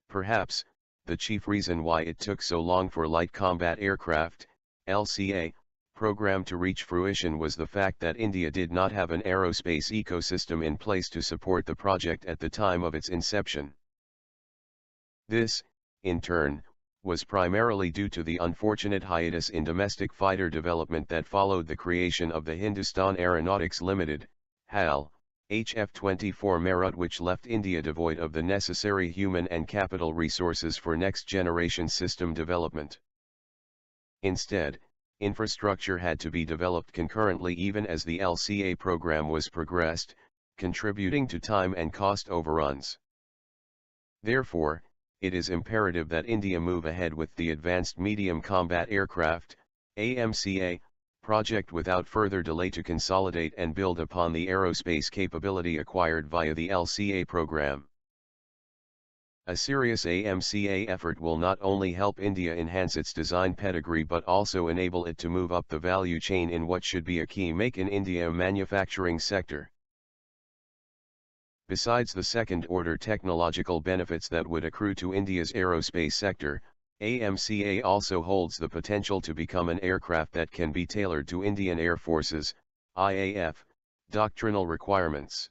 Perhaps, the chief reason why it took so long for Light Combat Aircraft, LCA, program to reach fruition was the fact that India did not have an aerospace ecosystem in place to support the project at the time of its inception. This, in turn, was primarily due to the unfortunate hiatus in domestic fighter development that followed the creation of the Hindustan Aeronautics Limited, HAL, HF-24 Meerut, which left India devoid of the necessary human and capital resources for next-generation system development. Instead, infrastructure had to be developed concurrently even as the LCA program was progressed, contributing to time and cost overruns. Therefore, it is imperative that India move ahead with the Advanced Medium Combat Aircraft, AMCA, project without further delay to consolidate and build upon the aerospace capability acquired via the LCA program. A serious AMCA effort will not only help India enhance its design pedigree but also enable it to move up the value chain in what should be a key Make in India manufacturing sector. Besides the second-order technological benefits that would accrue to India's aerospace sector, AMCA also holds the potential to become an aircraft that can be tailored to Indian Air Force's, IAF, doctrinal requirements.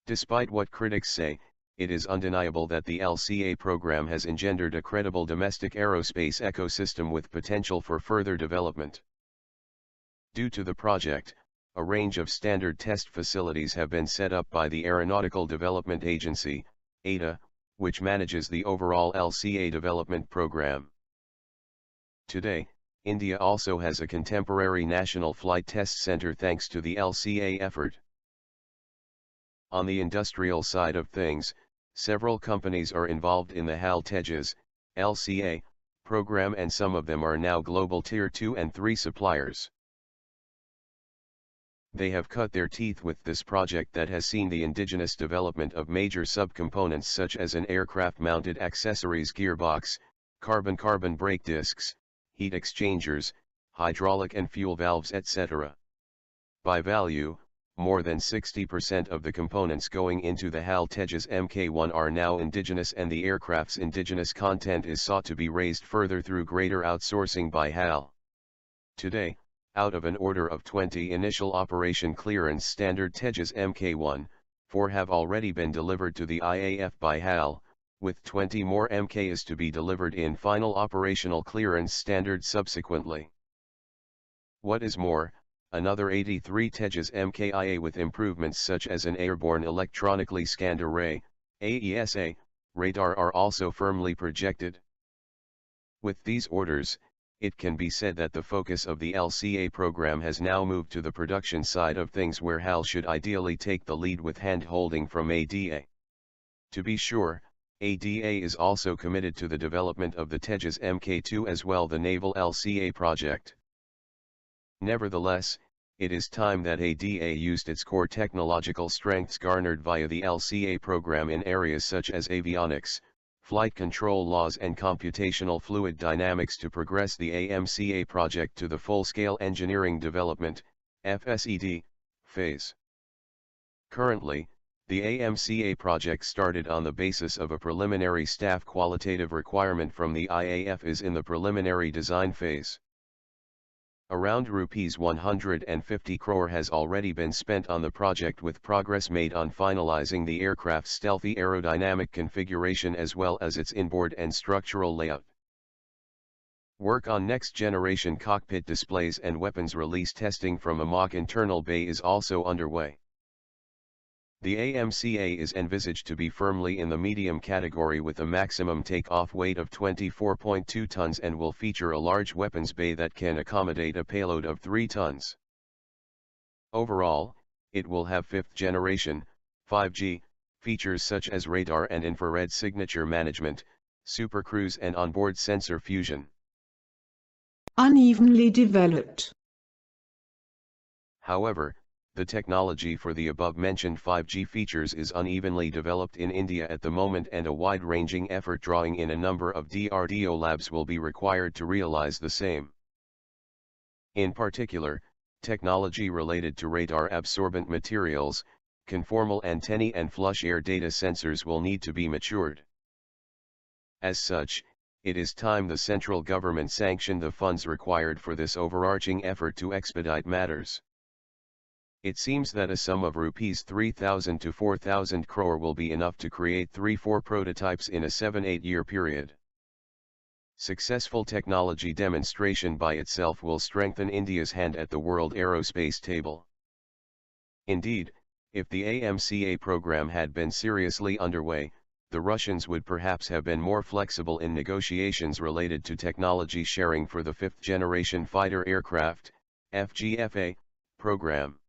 Despite what critics say, it is undeniable that the LCA program has engendered a credible domestic aerospace ecosystem with potential for further development. Due to the project, a range of standard test facilities have been set up by the Aeronautical Development Agency, ADA, which manages the overall LCA development program. Today, India also has a contemporary national flight test center thanks to the LCA effort. On the industrial side of things, several companies are involved in the HAL Tejas, LCA, program, and some of them are now global Tier 2 and 3 suppliers. They have cut their teeth with this project that has seen the indigenous development of major subcomponents such as an aircraft-mounted accessories gearbox, carbon-carbon brake discs, heat exchangers, hydraulic and fuel valves, etc. By value, more than 60% of the components going into the HAL Tejas Mk1 are now indigenous, and the aircraft's indigenous content is sought to be raised further through greater outsourcing by HAL. Today, out of an order of 20 initial operation clearance standard Tejas Mk1, 4 have already been delivered to the IAF by HAL, with 20 more MKs to be delivered in final operational clearance standard subsequently. What is more, another 83 Tejas MKIA with improvements such as an airborne electronically scanned array, AESA, radar are also firmly projected. With these orders, it can be said that the focus of the LCA program has now moved to the production side of things, where HAL should ideally take the lead with hand-holding from ADA. To be sure, ADA is also committed to the development of the Tejas Mk2 as well, the naval LCA project. Nevertheless, it is time that ADA used its core technological strengths garnered via the LCA program in areas such as avionics, flight control laws and computational fluid dynamics to progress the AMCA project to the full-scale engineering development, FSED, phase. Currently, the AMCA project started on the basis of a preliminary staff qualitative requirement from the IAF is in the preliminary design phase. Around Rs 150 crore has already been spent on the project, with progress made on finalizing the aircraft's stealthy aerodynamic configuration as well as its inboard and structural layout. Work on next-generation cockpit displays and weapons release testing from a mock internal bay is also underway. The AMCA is envisaged to be firmly in the medium category with a maximum take-off weight of 24.2 tons and will feature a large weapons bay that can accommodate a payload of 3 tons. Overall, it will have fifth-generation, 5G, features such as radar and infrared signature management, supercruise and onboard sensor fusion. Unevenly developed. However, the technology for the above-mentioned 5G features is unevenly developed in India at the moment, and a wide-ranging effort drawing in a number of DRDO labs will be required to realize the same. In particular, technology related to radar-absorbent materials, conformal antennae and flush air data sensors will need to be matured. As such, it is time the central government sanctioned the funds required for this overarching effort to expedite matters. It seems that a sum of rupees 3,000 to 4,000 crore will be enough to create 3-4 prototypes in a 7-8 year period. Successful technology demonstration by itself will strengthen India's hand at the world aerospace table. Indeed, if the AMCA program had been seriously underway, the Russians would perhaps have been more flexible in negotiations related to technology sharing for the fifth-generation fighter aircraft, FGFA, program.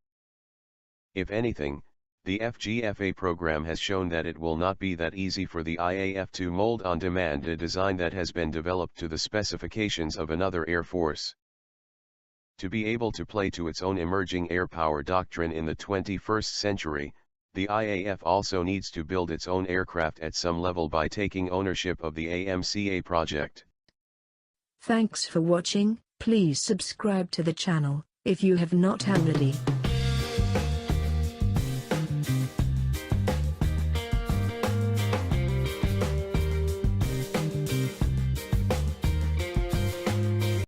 If anything, the FGFA program has shown that it will not be that easy for the IAF to mold on demand a design that has been developed to the specifications of another air force. To be able to play to its own emerging air power doctrine in the 21st century, the IAF also needs to build its own aircraft at some level by taking ownership of the AMCA project. Thanks for watching. Please subscribe to the channel if you have not already.